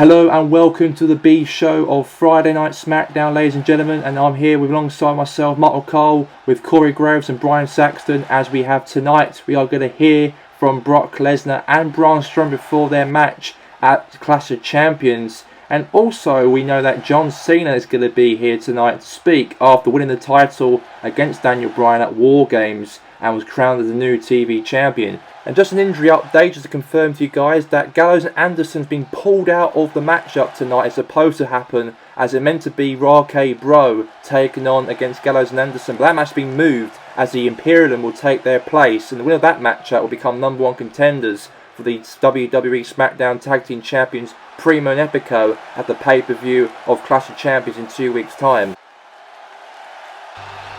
Hello and welcome to the B show of Friday Night Smackdown, ladies and gentlemen, and I'm here with alongside myself, Michael Cole, with Corey Graves and Brian Saxton. As we have tonight, we are going to hear from Brock Lesnar and Braun Strowman before their match at Clash of Champions. And also we know that John Cena is going to be here tonight to speak after winning the title against Daniel Bryan at War Games and was crowned as the new TV champion. And just an injury update, just to confirm to you guys that Gallows and Anderson's been pulled out of the matchup tonight. It's supposed to happen as it meant to be RK Bro taking on against Gallows and Anderson, but that match has been moved as the Imperium will take their place, and the winner of that matchup will become number one contenders for the WWE Smackdown Tag Team Champions Primo and Epico at the pay-per-view of Clash of Champions in 2 weeks' time.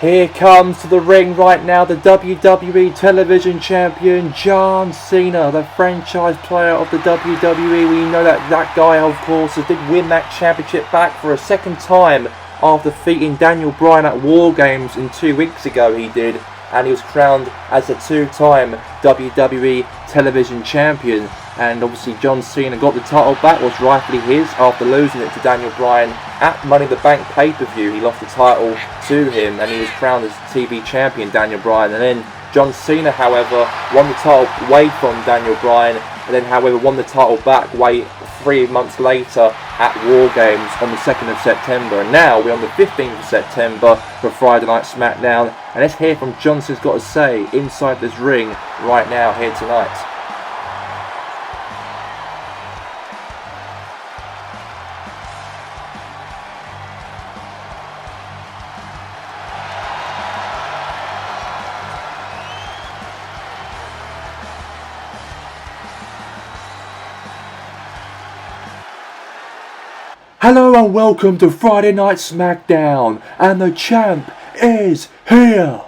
Here comes to the ring right now the WWE Television Champion John Cena, the franchise player of the WWE. We know that guy, of course, did win that championship back for a second time after defeating Daniel Bryan at War Games in 2 weeks ago. He did, and he was crowned as a two-time WWE Television Champion. And obviously John Cena got the title back, was rightfully his after losing it to Daniel Bryan at Money in the Bank pay-per-view. He lost the title to him and he was crowned as TV champion, Daniel Bryan. And then John Cena, however, won the title away from Daniel Bryan, and then however won the title back 3 months later at War Games on the 2nd of September. And now we're on the 15th of September for Friday Night Smackdown. And let's hear from John Cena's got to say inside this ring right now here tonight. Hello and welcome to Friday Night Smackdown, and the champ is here,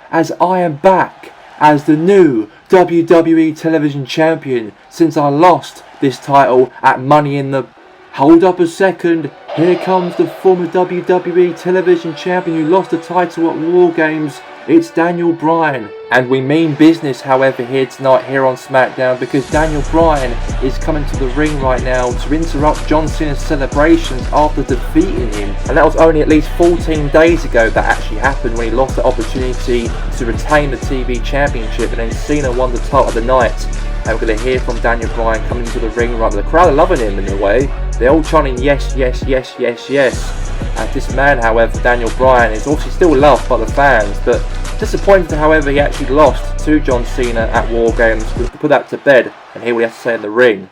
as I am back as the new WWE Television Champion since I lost this title at Money in the... Hold up a second, here comes the former WWE Television Champion who lost the title at War Games. It's Daniel Bryan. And we mean business, however, here tonight here on SmackDown, because Daniel Bryan is coming to the ring right now to interrupt John Cena's celebrations after defeating him. And that was only at least 14 days ago that actually happened, when he lost the opportunity to retain the TV Championship, and then Cena won the title of the night. And we're going to hear from Daniel Bryan coming into the ring right now. The crowd are loving him in a way. They're all chanting yes, yes, yes, yes, yes. As this man, however, Daniel Bryan, is obviously still loved by the fans, but disappointed, however, he actually lost to John Cena at War Games. We'll put that to bed and hear what he has to say in the ring.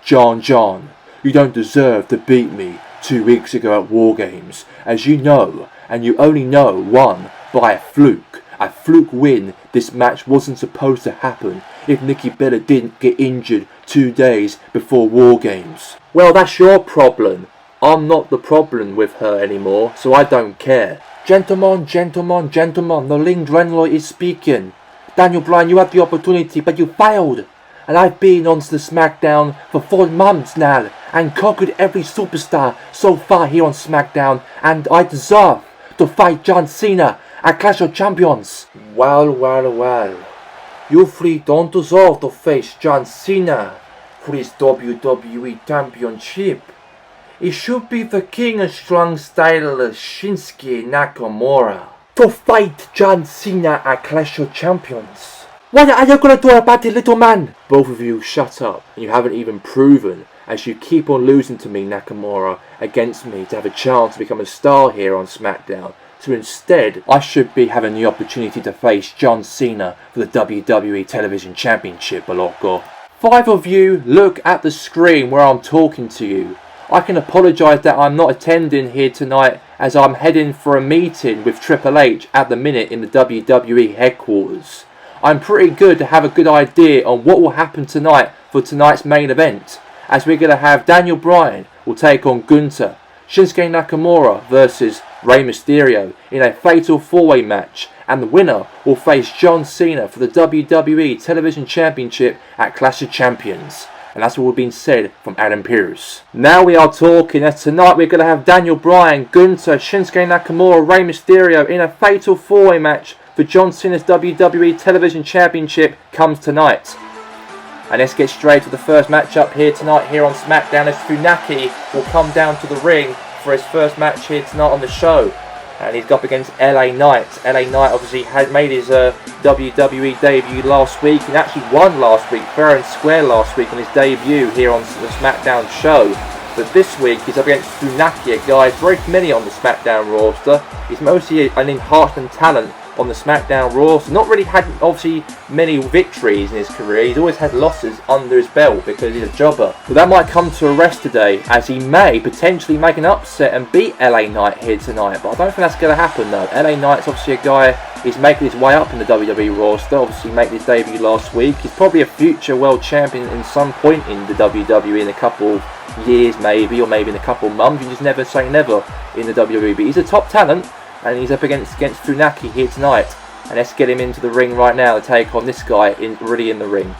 John, you don't deserve to beat me 2 weeks ago at War Games. As you know, and you only know, won by a fluke. A fluke win. This match wasn't supposed to happen if Nikki Bella didn't get injured 2 days before War Games. Well, that's your problem. I'm not the problem with her anymore, so I don't care. Gentlemen, the ring general is speaking. Daniel Bryan, you had the opportunity, but you failed. And I've been on the SmackDown for 4 months now, and conquered every superstar so far here on SmackDown, and I deserve to fight John Cena at Clash of Champions. Well. You three don't deserve to face John Cena for his WWE Championship. It should be the King of Strong Style Shinsuke Nakamura to fight John Cena at Clash of Champions. What are you gonna do about it, little man? Both of you shut up, and you haven't even proven, as you keep on losing to me, Nakamura, against me, to have a chance to become a star here on SmackDown. So instead, I should be having the opportunity to face John Cena for the WWE Television Championship, Boloko. 5 of you, look at the screen where I'm talking to you. I can apologise that I'm not attending here tonight, as I'm heading for a meeting with Triple H at the minute in the WWE headquarters. I'm pretty good to have a good idea on what will happen tonight for tonight's main event, as we're going to have Daniel Bryan will take on Gunther, Shinsuke Nakamura versus Rey Mysterio in a fatal 4-way match, and the winner will face John Cena for the WWE Television Championship at Clash of Champions. And that's what been said from Adam Pearce. Now we are talking, as tonight we're going to have Daniel Bryan, Gunther, Shinsuke Nakamura, Rey Mysterio in a fatal 4-way match for John Cena's WWE Television Championship comes tonight. And let's get straight to the first matchup here tonight here on SmackDown, as Funaki will come down to the ring for his first match here tonight on the show. And he's up against LA Knight. LA Knight obviously had made his WWE debut last week and actually won last week, fair and square last week on his debut here on the SmackDown show. But this week he's up against Funaki, a guy very familiar on the SmackDown roster. He's mostly an enhancement talent on the SmackDown roster. Not really had obviously many victories in his career. He's always had losses under his belt because he's a jobber. But that might come to a rest today, as he may potentially make an upset and beat LA Knight here tonight. But I don't think that's going to happen though. LA Knight's obviously a guy, he's making his way up in the WWE roster. Obviously made his debut last week. He's probably a future world champion in some point in the WWE in a couple years maybe, or maybe in a couple months. You just never say never in the WWE. But he's a top talent. And he's up against Funaki here tonight. And let's get him into the ring right now to take on this guy really in the ring.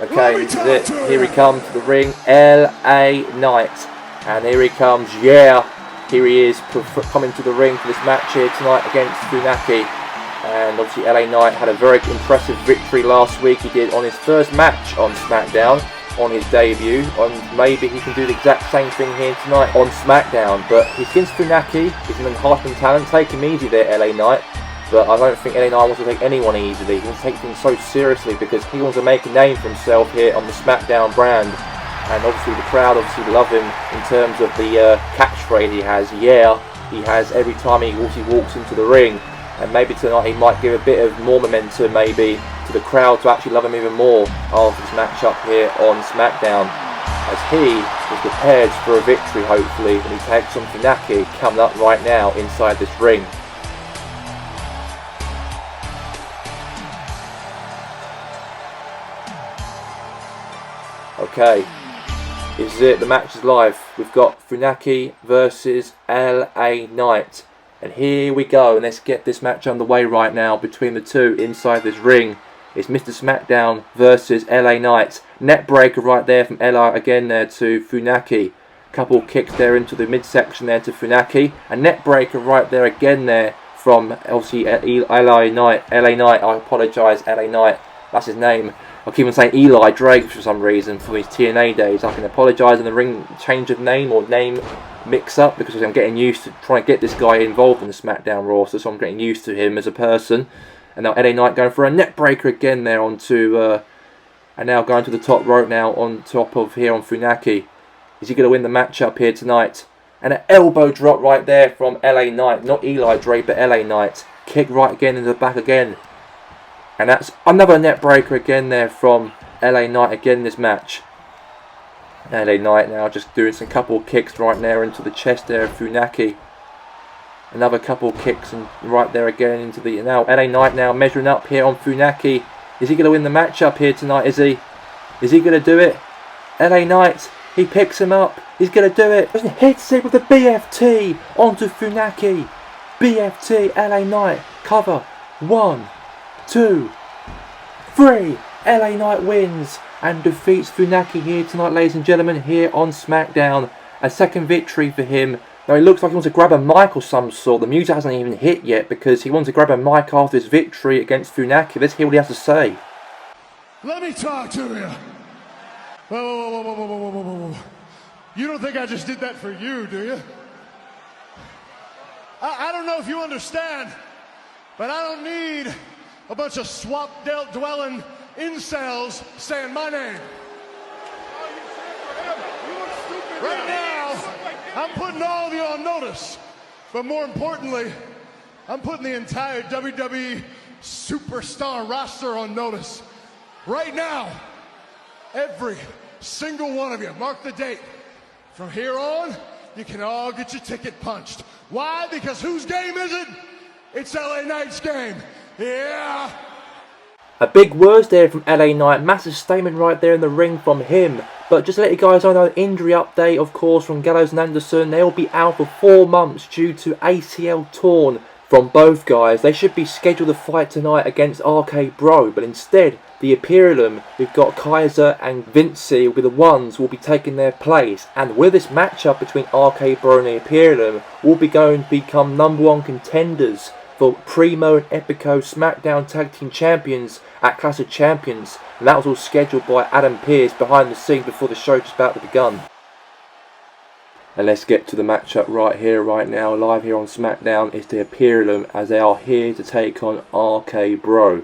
Okay, this is it. Here he comes to the ring, LA Knight. And here he comes, yeah. Here he is coming to the ring for this match here tonight against Funaki. And obviously LA Knight had a very impressive victory last week. He did on his first match on SmackDown, on his debut, and maybe he can do the exact same thing here tonight on SmackDown. But he's against Funaki, he's an enhancement talent. Take him easy there, LA Knight. But I don't think LA Knight wants to take anyone easily. He wants to take things so seriously because he wants to make a name for himself here on the SmackDown brand. And obviously the crowd obviously love him in terms of the catchphrase he has. Yeah, he has every time he walks into the ring. And maybe tonight he might give a bit of more momentum maybe to the crowd to actually love him even more after this matchup here on SmackDown, as he is prepared for a victory hopefully when he takes on Funaki coming up right now inside this ring. Okay, this is it, the match is live. We've got Funaki versus LA Knight. And here we go, and let's get this match underway right now between the two inside this ring. It's Mr. SmackDown versus LA Knight. Net breaker right there from LA again there to Funaki. Couple kicks there into the midsection there to Funaki. A net breaker right there again there from obviously LA Knight. I apologise, LA Knight. That's his name. I keep on saying Eli Drake for some reason from his TNA days. I can apologise in the ring change of name or name mix up because I'm getting used to trying to get this guy involved in the SmackDown roster, so I'm getting used to him as a person. And now LA Knight going for a net breaker again there onto and now going to the top rope now on top of here on Funaki. Is he going to win the matchup here tonight? And an elbow drop right there from LA Knight, not Eli Drake but LA Knight. Kick right again into the back again. And that's another net breaker again there from LA Knight again in this match. LA Knight now just doing some couple kicks right there into the chest there of Funaki. Another couple kicks and right there again into the... Now LA Knight now measuring up here on Funaki. Is he going to win the matchup here tonight? Is he? Is he going to do it? LA Knight, he picks him up. He's going to do it. Hits it with the BFT onto Funaki. BFT, LA Knight, cover. 1, 2, 3. LA Knight wins and defeats Funaki here tonight, ladies and gentlemen, here on SmackDown. A second victory for him. Now he looks like he wants to grab a mic or some sort. The music hasn't even hit yet because he wants to grab a mic after his victory against Funaki. Let's hear what he has to say. Let me talk to you. Whoa. You don't think I just did that for you, do you? I don't know if you understand, but I don't need a bunch of swap-dwelling incels saying my name. Right now, I'm putting all of you on notice, but more importantly, I'm putting the entire WWE superstar roster on notice. Right now, every single one of you, mark the date. From here on, you can all get your ticket punched. Why? Because whose game is it? It's LA Knight's game. Yeah! A big words there from LA Knight. Massive statement right there in the ring from him. But just to let you guys know, an injury update, of course, from Gallows and Anderson. They'll be out for 4 months due to ACL torn from both guys. They should be scheduled to fight tonight against RK Bro, but instead, the Imperium, we've got Kaiser and Vinci will be the ones who will be taking their place. And with this matchup between RK Bro and the Imperium, will be going to become #1 contenders for Primo and Epico Smackdown Tag Team Champions at Clash of Champions, and that was all scheduled by Adam Pearce behind the scenes before the show just about to begun. And let's get to the matchup right here, right now, live here on SmackDown. It's the Imperium as they are here to take on RK Bro.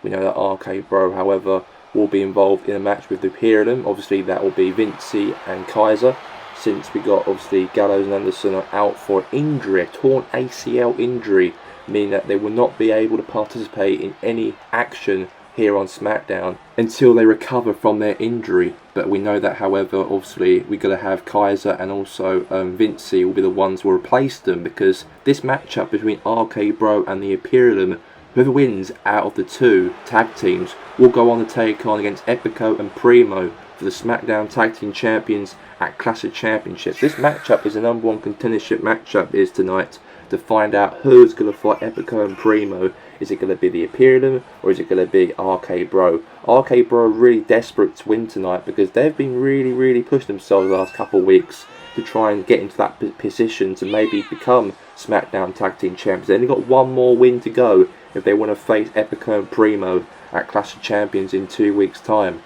We know that RK Bro, however, will be involved in a match with the Imperium. Obviously, that will be Vinci and Kaiser, since we got obviously Gallows and Anderson are out for injury, a torn ACL injury, meaning that they will not be able to participate in any action here on SmackDown until they recover from their injury. But we know that, however, obviously we're going to have Kaiser and also Vinci will be the ones who will replace them, because this matchup between RK Bro and the Imperium, whoever wins out of the two tag teams will go on to take on against Epico and Primo for the SmackDown Tag Team Champions at Clash of Championships. This matchup is a #1 contendership matchup is tonight to find out who's going to fight Epico and Primo. Is it going to be the Imperium or is it going to be RK Bro? RK Bro are really desperate to win tonight because they've been really pushing themselves the last couple of weeks to try and get into that position to maybe become SmackDown Tag Team Champions. They've only got one more win to go if they want to face Epico and Primo at Clash of Champions in 2 weeks' time.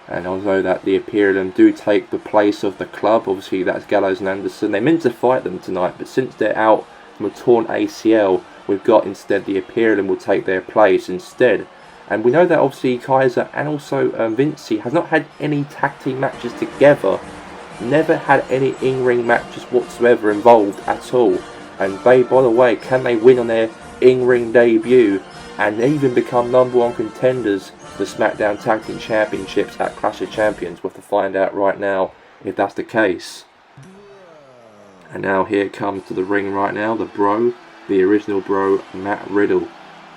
And although that the Imperium do take the place of the club, obviously that's Gallows and Anderson, they meant to fight them tonight, but since they're out from a torn ACL, we've got instead the Imperium will take their place instead. And we know that obviously Kaiser and also Vinci has not had any tag team matches together, never had any in-ring matches whatsoever involved at all. And they, by the way, can they win on their in-ring debut and even become #1 contenders for the SmackDown Tag Team Championships at Clash of Champions? We'll have to find out right now if that's the case. And now here comes to the ring right now, the Bro, the original Bro, Matt Riddle.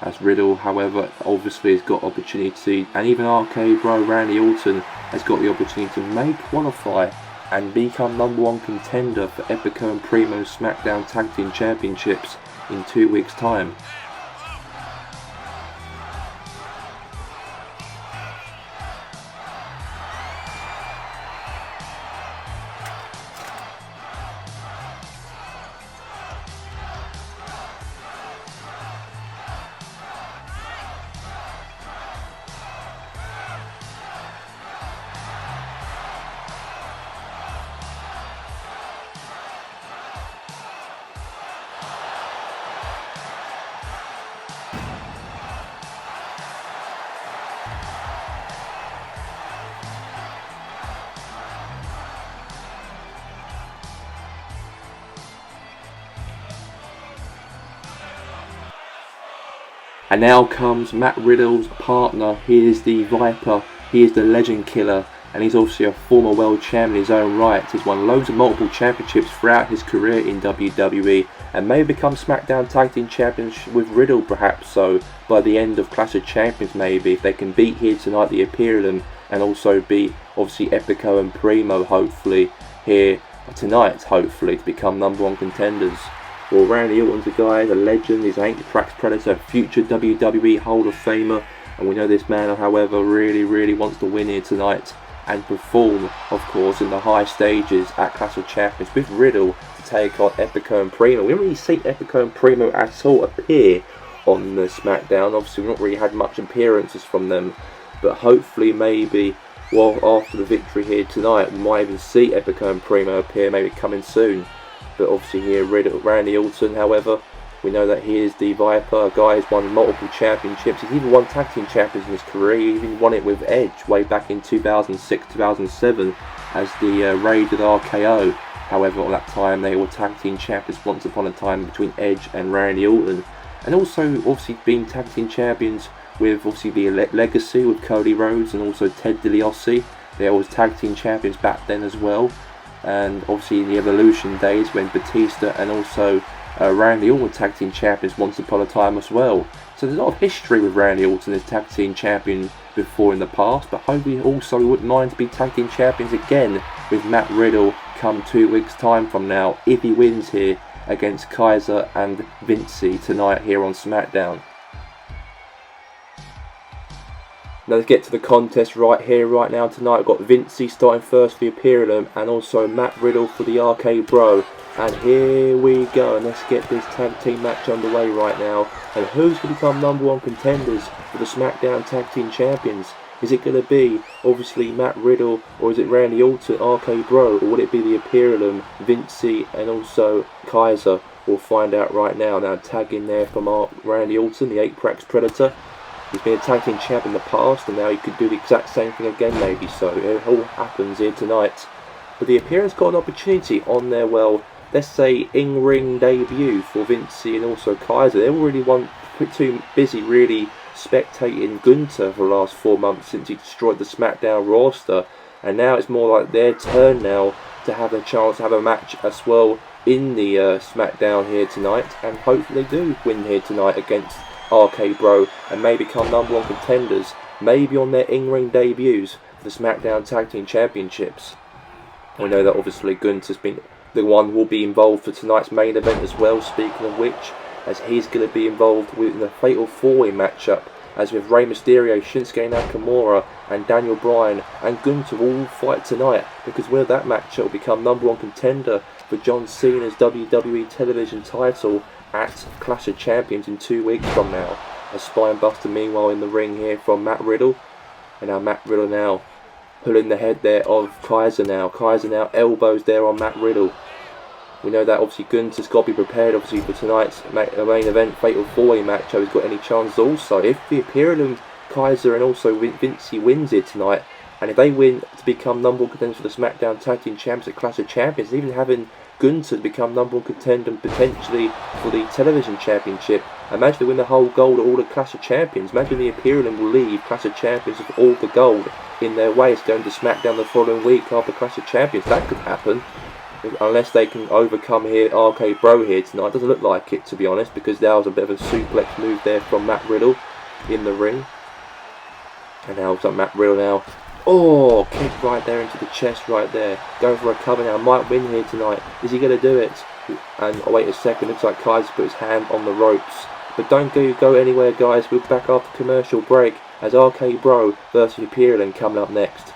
As Riddle, however, obviously has got opportunity, and even RK Bro, Randy Orton, has got the opportunity to may qualify and become #1 contender for Epico and Primo SmackDown Tag Team Championships in 2 weeks' time. And now comes Matt Riddle's partner. He is the Viper, he is the Legend Killer, and he's also a former world champion in his own right. He's won loads of multiple championships throughout his career in WWE and may become SmackDown Tag Team Champions with Riddle, perhaps so, by the end of Clash of Champions maybe, if they can beat here tonight the Imperium and also beat obviously Epico and Primo hopefully here tonight, hopefully, to become #1 contenders. Well, Randy Orton's a guy, a legend, he's an Apex Predator, future WWE Hall of Famer, and we know this man, however, really wants to win here tonight and perform, of course, in the high stages at Clash of Champions with Riddle to take on Epico and Primo. We haven't really seen Epico and Primo at all appear on the SmackDown. Obviously, we've not really had much appearances from them, but hopefully, maybe, well, after the victory here tonight, we might even see Epico and Primo appear, maybe coming soon. But obviously here, Randy Orton, however, we know that he is the Viper, a guy who's won multiple championships. He's even won Tag Team Champions in his career. He even won it with Edge way back in 2006-2007 as the Rated RKO. However, at that time, they were Tag Team Champions once upon a time between Edge and Randy Orton. And also, obviously, being Tag Team Champions with, obviously, the Legacy with Cody Rhodes and also Ted DiBiase. They were Tag Team Champions back then as well. And obviously in the Evolution days when Batista and also Randy Orton were Tag Team Champions once upon a time as well. So there's a lot of history with Randy Orton as Tag Team Champion before in the past, but hopefully also we wouldn't mind to be Tag Team Champions again with Matt Riddle come 2 weeks' time from now if he wins here against Kaiser and Vinci tonight here on SmackDown. Now let's get to the contest right here, right now tonight. We've got Vinci starting first for the Imperium and also Matt Riddle for the RK Bro. And here we go, and let's get this tag team match underway right now. And who's going to become #1 contenders for the SmackDown Tag Team Champions? Is it going to be, obviously, Matt Riddle, or is it Randy Orton, RK Bro, or will it be the Imperium, Vinci, and also Kaiser? We'll find out right now. Now, tag in there from Randy Orton, the 8-Prax Predator. He's been a tag team champ in the past, and now he could do the exact same thing again, maybe so. It all happens here tonight. But the Imperium's got an opportunity on their, well, let's say, in-ring debut for Vinci and also Kaiser. They already too busy really spectating Gunther for the last 4 months since he destroyed the SmackDown roster, and now it's more like their turn now to have a chance to have a match as well in the SmackDown here tonight, and hopefully they do win here tonight against RK Bro and may become #1 contenders, maybe on their in-ring debuts for the SmackDown Tag Team Championships. We know that obviously Gunther's been the one who will be involved for tonight's main event as well, speaking of which, as he's going to be involved in the Fatal 4-Way matchup, as with Rey Mysterio, Shinsuke Nakamura and Daniel Bryan and Gunther all fight tonight, because with that matchup will become #1 contender for John Cena's WWE television title at Clash of Champions in 2 weeks from now. A spinebuster meanwhile in the ring here from Matt Riddle, and now Matt Riddle now pulling the head there of Kaiser now. Kaiser now elbows there on Matt Riddle. We know that obviously Gunther's got to be prepared obviously for tonight's main event Fatal 4-Way match. He's got any chances also. If the Imperium, Kaiser and also Vinci wins it tonight, and if they win to become #1 contenders for the SmackDown Tag Team Champions at Clash of Champions, even having Gunther become #1 contender and potentially for the Television Championship, imagine they win the whole gold at all the Clash of Champions. Imagine the Imperium will leave Clash of Champions with all the gold in their way. It's going to SmackDown the following week after Clash of Champions. That could happen, unless they can overcome here RK Bro here tonight. Doesn't look like it, to be honest, because that was a bit of a suplex move there from Matt Riddle in the ring. And now it's like Matt Riddle now. Oh, kick right there into the chest right there. Going for a cover now. Might win here tonight. Is he going to do it? And oh, wait a second. Looks like Kaiser put his hand on the ropes. But don't go anywhere, guys. We're back after commercial break as RK Bro versus Imperium coming up next.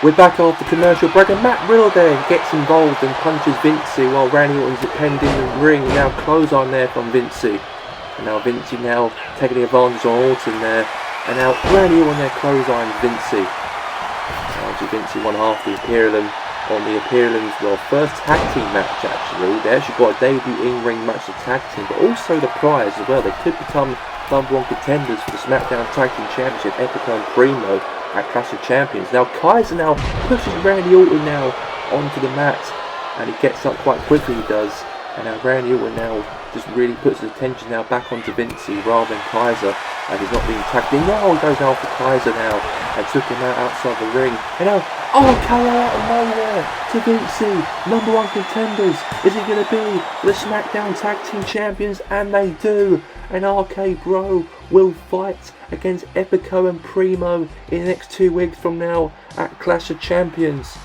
We're back after commercial break, and Matt Riddle there gets involved and punches Vinci while Randy Orton's penned in the ring. Now clothesline there from Vinci. And now Vinci now taking the advantage on Orton there. And now Randy Orton there clothesline Vinci. Now Vinci won half the Imperium on the Imperium's, well, first tag team match actually. They actually got a debut in-ring match of tag team, but also the prize as well. They could become #1 contenders for the SmackDown Tag Team Championship, Epico and Primo, at Clash of Champions. Now Kaiser now pushes Randy Orton now onto the mat, and he gets up quite quickly, he does. And now Randy Orton now just really puts his attention now back onto Vinci rather than Kaiser, and he's not being tagged in. Now he goes after Kaiser now and took him out outside the ring. And now RKO out of nowhere to Vinci, #1 contenders. Is he going to be the SmackDown Tag Team Champions? And they do. And RK Bro will fight against Epico and Primo in the next 2 weeks from now at Clash of Champions.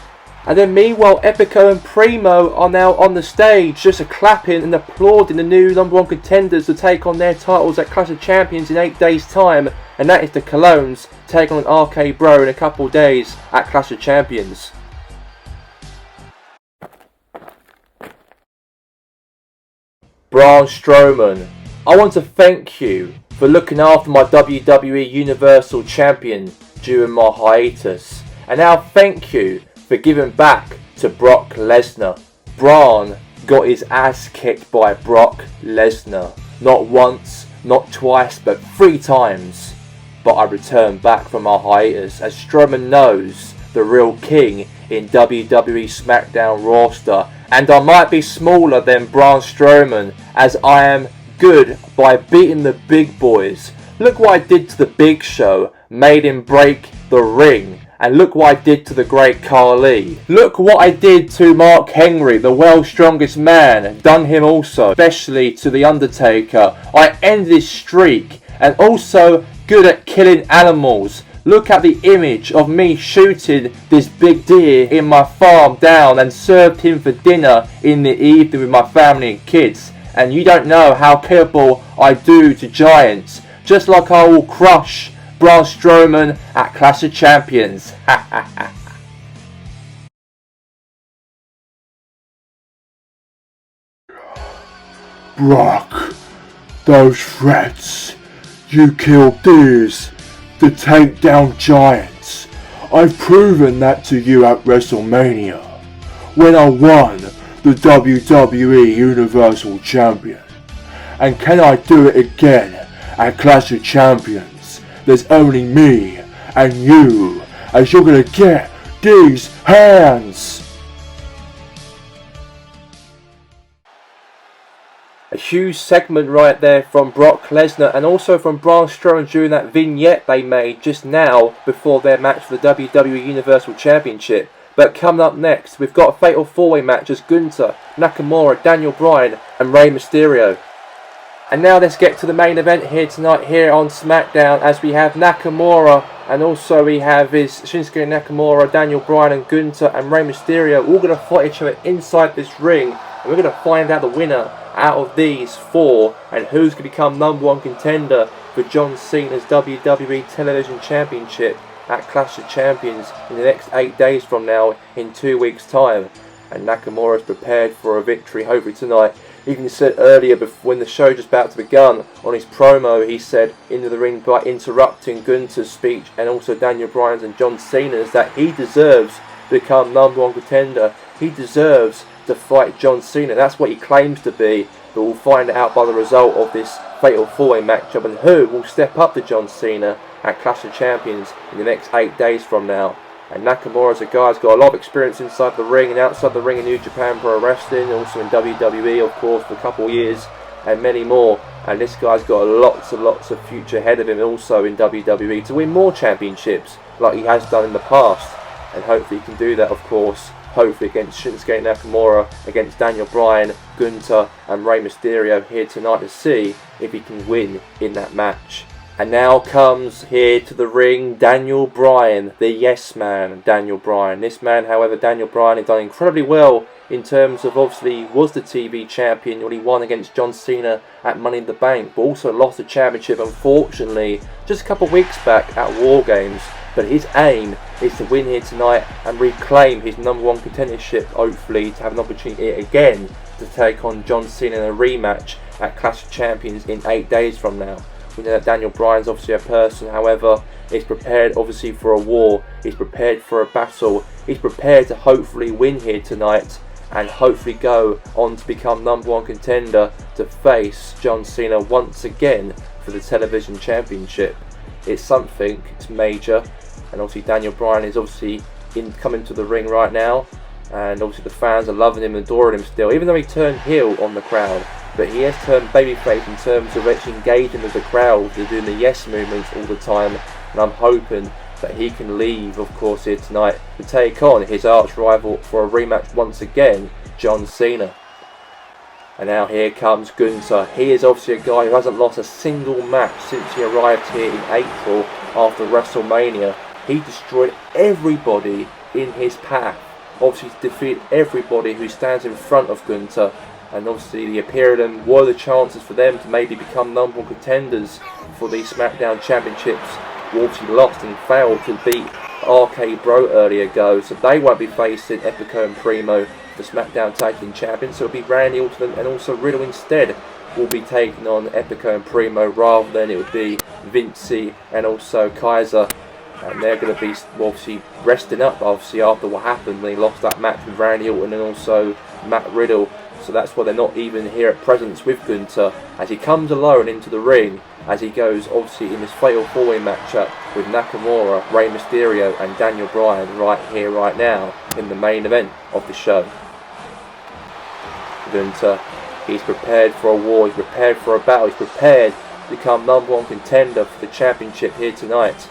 And then meanwhile, Epico and Primo are now on the stage, just clapping and applauding the new #1 contenders to take on their titles at Clash of Champions in 8 days' time. And that is the Colognes taking on RK Bro in a couple of days at Clash of Champions. Braun Strowman, I want to thank you for looking after my WWE Universal Champion during my hiatus. And now thank you for giving back to Brock Lesnar. Braun got his ass kicked by Brock Lesnar. Not once, not twice, but 3 times. But I returned back from my hiatus, as Strowman knows the real king in WWE Smackdown roster. And I might be smaller than Braun Strowman, as I am good by beating the big boys, Look what I did to the Big Show, made him break the ring. And look what I did to the great Khali. Look what I did to Mark Henry, the world's strongest man. Done him also, especially to The Undertaker. I ended his streak, and also good at killing animals. Look at the image of me shooting this big deer in my farm down and served him for dinner in the evening with my family and kids. And you don't know how capable I do to giants. Just like I will crush Braun Strowman at Clash of Champions. Brock, those threats. You killed deers to take down giants. I've proven that to you at WrestleMania, when I won the WWE Universal Champion. And can I do it again at Clash of Champions? There's only me and you, as you're gonna get these hands. A huge segment right there from Brock Lesnar and also from Braun Strowman during that vignette they made just now before their match for the WWE Universal Championship. But coming up next, we've got a fatal four-way match as Gunther, Nakamura, Daniel Bryan and Rey Mysterio. And now let's get to the main event here tonight here on SmackDown, as we have Nakamura and also we have Shinsuke Nakamura, Daniel Bryan and Gunther and Rey Mysterio all going to fight each other inside this ring. And we're going to find out the winner out of these four and who's going to become #1 contender for John Cena's WWE Television Championship at Clash of Champions in the next 8 days from now, in 2 weeks time. And Nakamura is prepared for a victory hopefully tonight. Even he said earlier, when the show just about to begin, on his promo, he said into the ring by interrupting Gunther's speech and also Daniel Bryan's and John Cena's, that he deserves to become #1 contender. He deserves to fight John Cena. That's what he claims to be, but we'll find out by the result of this fatal four-way matchup and who will step up to John Cena at Clash of Champions in the next 8 days from now. And Nakamura's a guy who's got a lot of experience inside the ring and outside the ring in New Japan Pro Wrestling, also in WWE of course for a couple of years and many more. And this guy's got lots and lots of future ahead of him also in WWE to win more championships like he has done in the past. And hopefully he can do that of course, hopefully against Shinsuke Nakamura, against Daniel Bryan, Gunther and Rey Mysterio here tonight to see if he can win in that match. And now comes here to the ring Daniel Bryan, the yes man Daniel Bryan. This man, however, Daniel Bryan, has done incredibly well in terms of, obviously, was the TV champion when he won against John Cena at Money in the Bank, but also lost the championship, unfortunately, just a couple of weeks back at War Games. But his aim is to win here tonight and reclaim his #1 contendership, hopefully, to have an opportunity again to take on John Cena in a rematch at Clash of Champions in 8 days from now. We know that Daniel Bryan's obviously a person, however, is prepared obviously for a war, he's prepared for a battle, he's prepared to hopefully win here tonight and hopefully go on to become #1 contender to face John Cena once again for the television championship. It's something, it's major, and obviously Daniel Bryan is obviously coming to the ring right now, and obviously the fans are loving him and adoring him still, even though he turned heel on the crowd. But he has turned babyface in terms of actually engaging with the crowd, they're doing the yes movements all the time, and I'm hoping that he can leave, of course, here tonight to take on his arch rival for a rematch once again, John Cena. And now here comes Gunther. He is obviously a guy who hasn't lost a single match since he arrived here in April after WrestleMania. He destroyed everybody in his path. Obviously defeated everybody who stands in front of Gunther. And obviously the appear of them were the chances for them to maybe become #1 contenders for the SmackDown Championships. Who obviously lost and failed to beat RK Bro earlier ago, so they won't be facing Epico and Primo, the SmackDown Tag Team Champions. So it'll be Randy Orton and also Riddle instead will be taking on Epico and Primo, rather than it would be Vinci and also Kaiser. And they're going to be obviously resting up obviously after what happened when he lost that match with Randy Orton and also Matt Riddle. So that's why they're not even here at presence with Gunther as he comes alone into the ring, as he goes obviously in this fatal four-way matchup with Nakamura, Rey Mysterio and Daniel Bryan right here, right now in the main event of the show. Gunther, he's prepared for a war, he's prepared for a battle, he's prepared become #1 contender for the championship here tonight.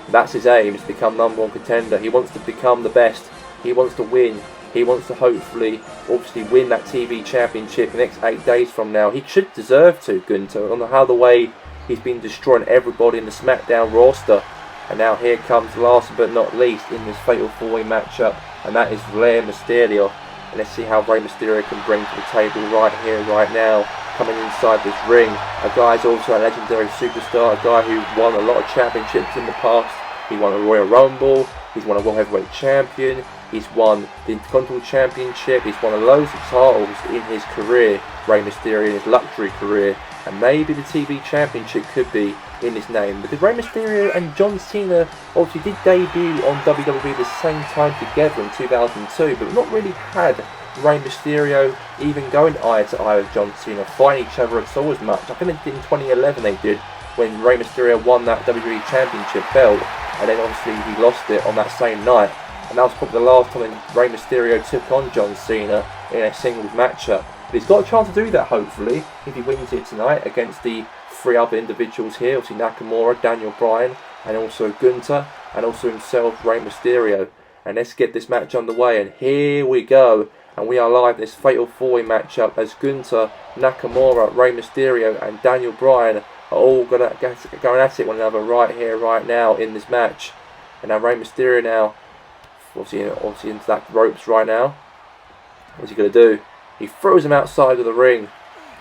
That's his aim, is to become #1 contender. He wants to become the best. He wants to win. He wants to hopefully, obviously, win that TV championship the next 8 days from now. He should deserve to, Gunther, on how the way he's been destroying everybody in the SmackDown roster. And now here comes, last but not least, in this Fatal 4-Way matchup, and that is Rey Mysterio. And let's see how Rey Mysterio can bring to the table right here, right now, coming inside this ring. A guy who's also a legendary superstar, a guy who won a lot of championships in the past. He won a Royal Rumble, he's won a World Heavyweight Champion, he's won the Intercontinental Championship, he's won loads of titles in his career, Rey Mysterio, in his luxury career. And maybe the TV Championship could be in his name, because Rey Mysterio and John Cena obviously did debut on WWE the same time together in 2002, but not really had Rey Mysterio even going eye to eye with John Cena, fighting each other at all as much. I think they did in 2011, they did, when Rey Mysterio won that WWE Championship belt, and then obviously he lost it on that same night. And that was probably the last time Rey Mysterio took on John Cena in a singles matchup. But he's got a chance to do that, hopefully, if he wins it tonight against the 3 other individuals here, obviously Nakamura, Daniel Bryan, and also Gunther, and also himself, Rey Mysterio. And let's get this match underway, and here we go. And we are live in this Fatal 4-Way matchup as Gunther, Nakamura, Rey Mysterio, and Daniel Bryan are all going at it one another right here, right now in this match. And now Rey Mysterio now, obviously into that ropes right now. What's he going to do? He throws him outside of the ring.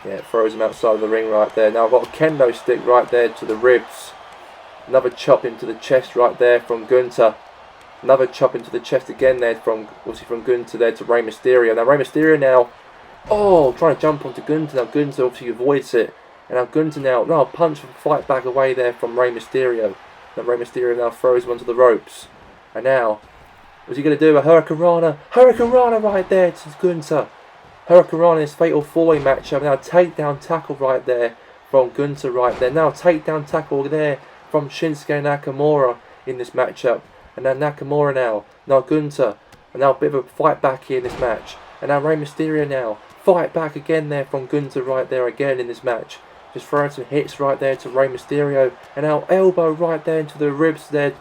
Yeah, throws him outside of the ring right there. Now I've got a kendo stick right there to the ribs. Another chop into the chest right there from Gunther. Another chop into the chest again there from Gunther there to Rey Mysterio. Now Rey Mysterio now, trying to jump onto Gunther. Now Gunther obviously avoids it. And now Gunther now, punch and fight back away there from Rey Mysterio. Now Rey Mysterio now throws him onto the ropes. And now, what's he going to do? A Hurricanrana. Hurricanrana right there to Gunther. Hurricanrana in his Fatal 4-Way matchup. Now takedown tackle right there from Gunther right there. Now takedown tackle there from Shinsuke Nakamura in this matchup. And now Nakamura now Gunther. And now a bit of a fight back here in this match. And now Rey Mysterio now. Fight back again there from Gunther right there again in this match. Just throwing some hits right there to Rey Mysterio. And now elbow right there into the ribs there.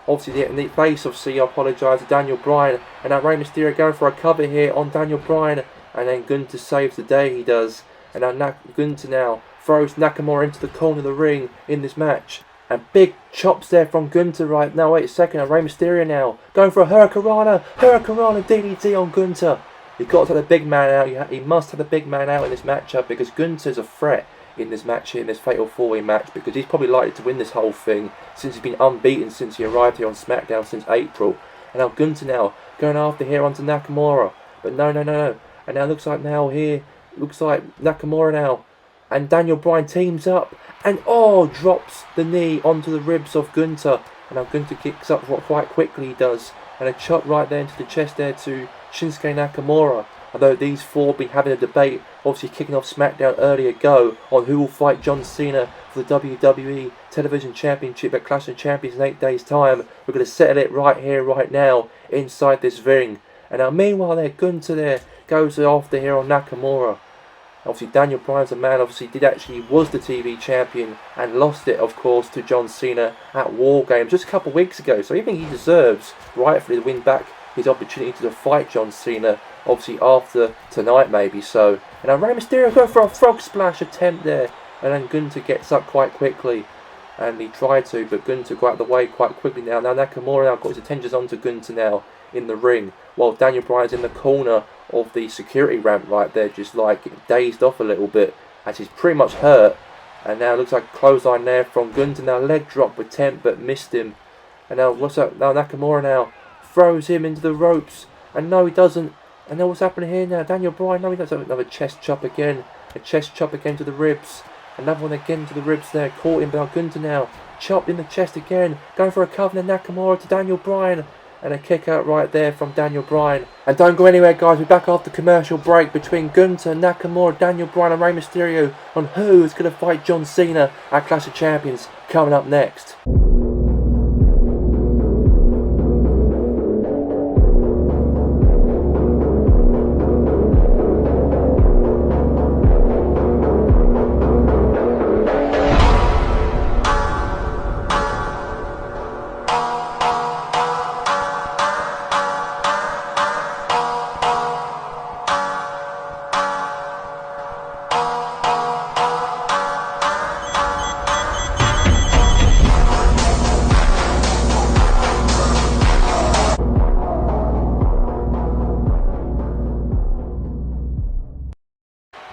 Obviously the face of I apologise to Daniel Bryan. And now Rey Mysterio going for a cover here on Daniel Bryan. And then Gunther saves the day, he does. And now Gunther now throws Nakamura into the corner of the ring in this match. And big chops there from Gunther right now. Wait a second, and Rey Mysterio now going for a Hurricanrana DDT on Gunther. He's got to have the big man out. He must have the big man out in this matchup, because Gunther's a threat in this match here, in this Fatal 4-Way match, because he's probably likely to win this whole thing since he's been unbeaten since he arrived here on SmackDown since April. And now Gunther now going after here onto Nakamura. But no. And now looks like Nakamura now and Daniel Bryan teams up and drops the knee onto the ribs of Gunther. And now Gunther kicks up quite quickly, he does. And a chop right there into the chest there to Shinsuke Nakamura. Although these 4 have been having a debate, obviously kicking off SmackDown earlier ago, on who will fight John Cena for the WWE Television Championship at Clash of Champions in 8 days' time. We're going to settle it right here, right now, inside this ring. And now meanwhile there, Gunther there goes after here on Nakamura. Obviously Daniel Bryan's a man, was the TV champion and lost it, of course, to John Cena at War Games just a couple of weeks ago. So I think he deserves, rightfully, to win back his opportunity to fight John Cena, obviously after tonight maybe so. And now Rey Mysterio go for a frog splash attempt there, and then Gunther gets up quite quickly. And he tried to, but Gunther got out of the way quite quickly now. Now Nakamura now got his attentions onto Gunther now in the ring, while Daniel Bryan's in the corner of the security ramp right there, just like dazed off a little bit as he's pretty much hurt. And now looks like a clothesline there from Gunther. Now leg drop attempt but missed him. And now what's up? Now Nakamura now throws him into the ropes, and no, he doesn't. And now what's happening here now? Daniel Bryan, no, he does another chest chop again. A chest chop again to the ribs. Another one again to the ribs there. Caught him, but now Gunther now chopped in the chest again. Going for a cover to Nakamura to Daniel Bryan. And a kick out right there from Daniel Bryan. And don't go anywhere, guys. We're back after commercial break between Gunther, Nakamura, Daniel Bryan and Rey Mysterio on who is going to fight John Cena at Clash of Champions coming up next.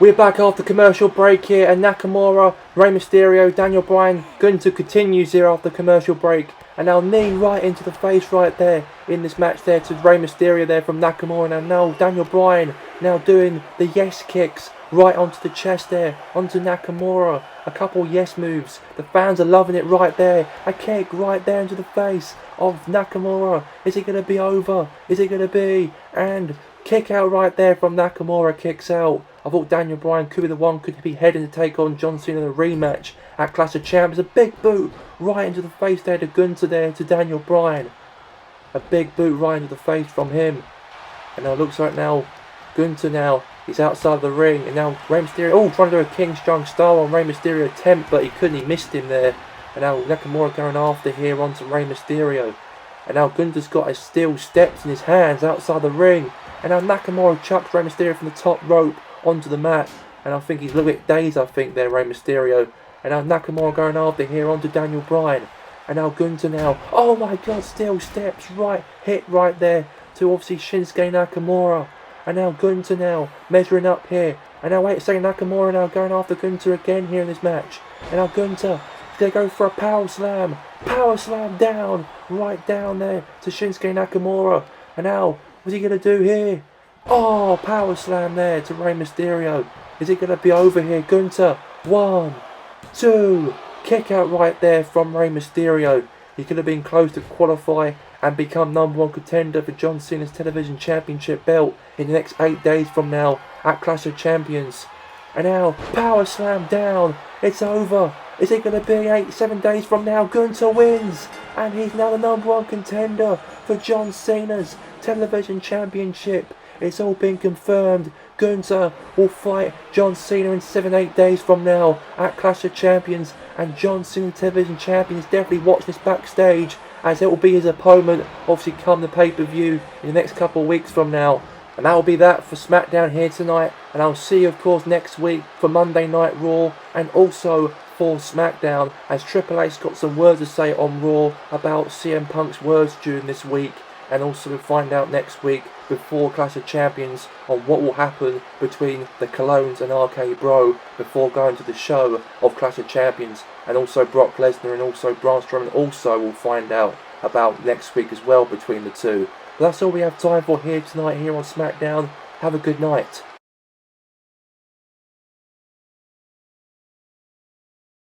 We're back after commercial break here, and Nakamura, Rey Mysterio, Daniel Bryan, Gunther continues here after commercial break. And now knee right into the face right there in this match there to Rey Mysterio there from Nakamura. And now Daniel Bryan now doing the yes kicks right onto the chest there, onto Nakamura. A couple yes moves. The fans are loving it right there. A kick right there into the face of Nakamura. Is it going to be over? Is it going to be? And kick out right there from Nakamura, kicks out. I thought Daniel Bryan could be the one, could be heading to take on John Cena in a rematch at Clash of Champions. A big boot right into the face there to Gunther there to Daniel Bryan. A big boot right into the face from him. And now it looks like now Gunther now, he's outside the ring. And now Rey Mysterio, trying to do a King Strong style on Rey Mysterio attempt, but he couldn't, he missed him there. And now Nakamura going after here onto Rey Mysterio. And now Gunther's got his steel steps in his hands outside the ring. And now Nakamura chucks Rey Mysterio from the top rope onto the mat. And I think he's a little bit dazed, I think, there, Rey Mysterio. And now Nakamura going after here onto Daniel Bryan. And now Gunther now. Oh my god, steel steps right, hit right there to obviously Shinsuke Nakamura. And now Gunther now measuring up here. And now wait a second, Nakamura now going after Gunther again here in this match. And now Gunther is going to go for a power slam. Power slam down, right down there to Shinsuke Nakamura. And now, what's he going to do here? Oh, power slam there to Rey Mysterio. Is it going to be over here? Gunther, 1, 2, kick out right there from Rey Mysterio. He could have been close to qualify and become #1 contender for John Cena's television championship belt in the next 8 days from now at Clash of Champions. And now, power slam down. It's over. Is it going to be 7 days from now? Gunther wins. And he's now the #1 contender for John Cena's television championship. It's all been confirmed. Gunther will fight John Cena in 7-8 days from now at Clash of Champions. And John Cena television champions definitely watch this backstage, as it will be his opponent obviously come the pay-per-view in the next couple of weeks from now. And that will be that for SmackDown here tonight. And I'll see you of course next week for Monday Night Raw and also for SmackDown, as Triple H's got some words to say on Raw about CM Punk's words during this week. And also we'll find out next week before Clash of Champions on what will happen between the Colognes and RK Bro before going to the show of Clash of Champions. And also Brock Lesnar and also Braun Strowman also will find out about next week as well between the two. But that's all we have time for here tonight here on SmackDown. Have a good night.